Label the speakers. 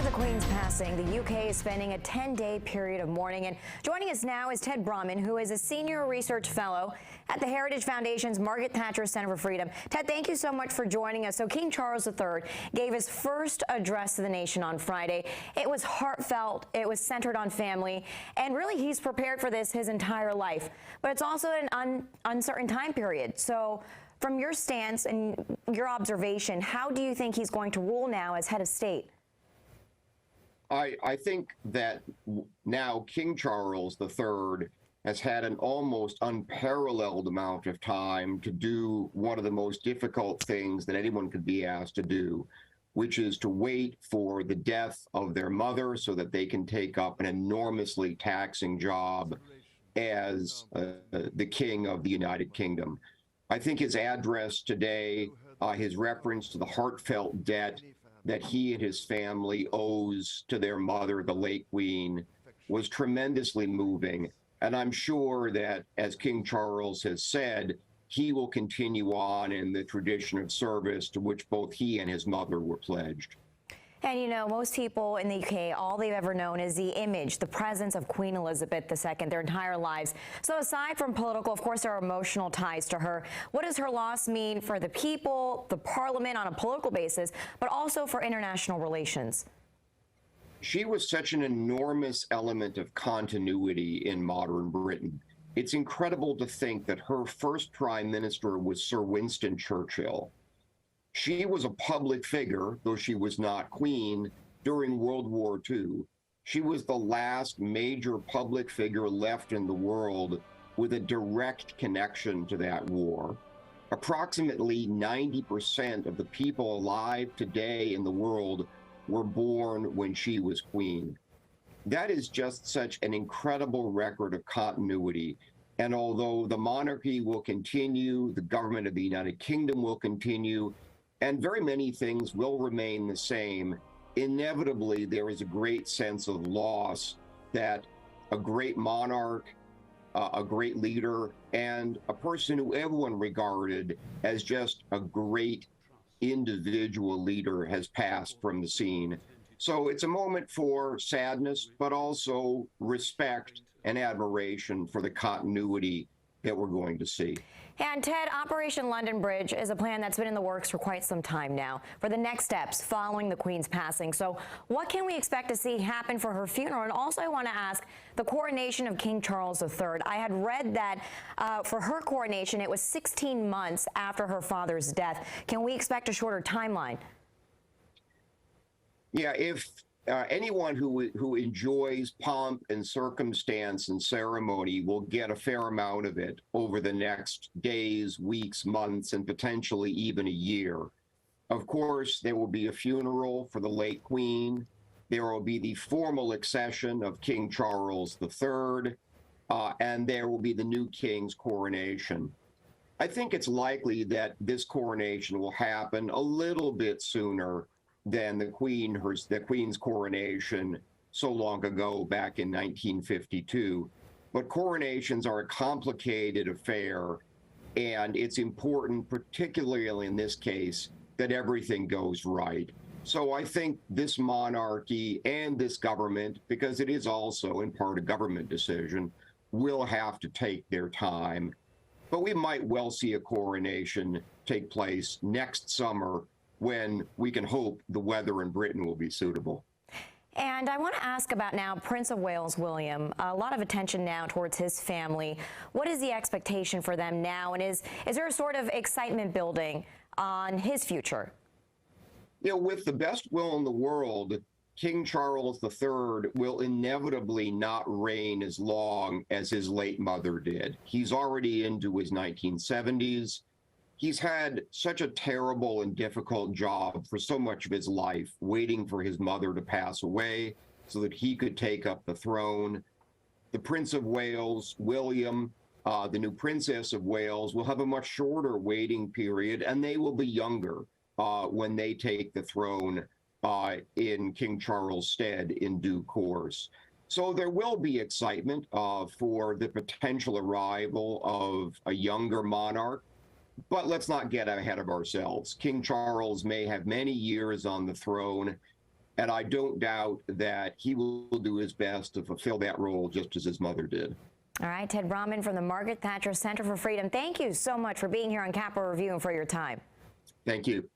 Speaker 1: After the Queen's passing, the UK is spending a 10-day period of mourning. And joining us now is Ted Brumman, who is a senior research fellow at the Heritage Foundation's Margaret Thatcher Center for Freedom. Ted, thank you so much for joining us. So King Charles III gave his first address to the nation on Friday. It was heartfelt. It was centered on family. And really, he's prepared for this his entire life. But it's also an uncertain time period. So from your stance and your observation, how do you think he's going to rule now as head of state?
Speaker 2: I think that now King Charles III has had an almost unparalleled amount of time to do one of the most difficult things that anyone could be asked to do, which is to wait for the death of their mother so that they can take up an enormously taxing job as the King of the United Kingdom. I think his address today, his reference to the heartfelt debt that he and his family owes to their mother, the late Queen, was tremendously moving. And I'm sure that, as King Charles has said, he will continue on in the tradition of service to which both he and his mother were pledged.
Speaker 1: And, you know, most people in the UK, all they've ever known is the image, the presence of Queen Elizabeth II their entire lives. So aside from political, of course, there are emotional ties to her. What does her loss mean for the people, the Parliament on a political basis, but also for international relations?
Speaker 2: She was such an enormous element of continuity in modern Britain. It's incredible to think that her first prime minister was Sir Winston Churchill. She was a public figure, though she was not queen, during World War II. She was the last major public figure left in the world with a direct connection to that war. Approximately 90% of the people alive today in the world were born when she was queen. That is just such an incredible record of continuity. And although the monarchy will continue, the government of the United Kingdom will continue, and very many things will remain the same, inevitably there is a great sense of loss that a great monarch, a great leader, and a person who everyone regarded as just a great individual leader has passed from the scene. So it's a moment for sadness, but also respect and admiration for the continuity that we're going to see.
Speaker 1: And Ted, Operation London Bridge is a plan that's been in the works for quite some time now for the next steps following the Queen's passing. So what can we expect to see happen for her funeral? And also I want to ask the coronation of King Charles III. I had read that for her coronation, it was 16 months after her father's death. Can we expect a shorter timeline?
Speaker 2: Yeah, if anyone who enjoys pomp and circumstance and ceremony will get a fair amount of it over the next days, weeks, months, and potentially even a year. Of course, there will be a funeral for the late Queen. There will be the formal accession of King Charles III, and there will be the new king's coronation. I think it's likely that this coronation will happen a little bit sooner than the Queen's coronation so long ago, back in 1952. But coronations are a complicated affair, and it's important, particularly in this case, that everything goes right. So I think this monarchy and this government, because it is also in part a government decision, will have to take their time. But we might well see a coronation take place next summer, when we can hope the weather in Britain will be suitable.
Speaker 1: And I want to ask about now Prince of Wales William. A lot of attention now towards his family. What is the expectation for them now? And is there a sort of excitement building on his future?
Speaker 2: You know, with the best will in the world, King Charles III will inevitably not reign as long as his late mother did. He's already into his 1970s. He's had such a terrible and difficult job for so much of his life, waiting for his mother to pass away so that he could take up the throne. The Prince of Wales, William, the new Princess of Wales, will have a much shorter waiting period, and they will be younger when they take the throne in King Charles' stead in due course. So there will be excitement for the potential arrival of a younger monarch. But let's not get ahead of ourselves. King Charles may have many years on the throne, And I don't doubt that he will do his best to fulfill that role just as his mother did.
Speaker 1: All right, Ted Brahman from the Margaret Thatcher Center for Freedom, thank you so much for being here on Capitol Review and for your time.
Speaker 2: Thank you.